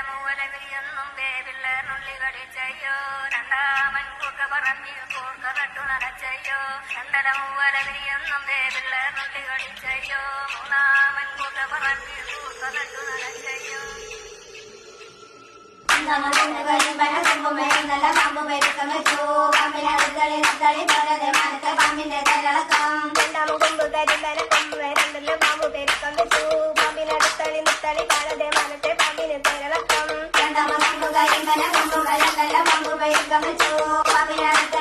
മൂവലവിരിയൊന്നും വേവില്ല നുള്ളി കടിച്ചയ്യോ രണ്ടാമൻ കൂക്ക പറമ്പിൽ കൂർക്ക തട്ടു നനച്ചയ്യോ രണ്ടര മൂവലവിരിയൊന്നും വേവില്ല നുള്ളി കടിച്ചയ്യോ മൂന്നാമൻ കൂക്ക പറമ്പിൽ കൂർക്ക തട്ടു നനച്ചയ്യോ നല്ല പാമ്പ് പെരുക്കം വെച്ചു പാമ്പിനടുത്തളി നത്തളി പോലെ മനത്തെ പാമ്പിന്റെ തലളക്കം രണ്ടാമ കൊമ്പ് കരിമ്പരം കൊമ്പ് രണ്ടില് പാമ്പ് പെരുക്കം വെച്ചു പാമ്പിനടുത്തളി നത്തളി കാലത്തെ മനത്തെ പാമ്പിന് തലളക്കം രണ്ടാമ കൊമ്പ് കരിമ്പന കൊമ്പുകൾ നല്ല പാമ്പ് പെരുക്കം വെച്ചു പാമ്പിനടുത്ത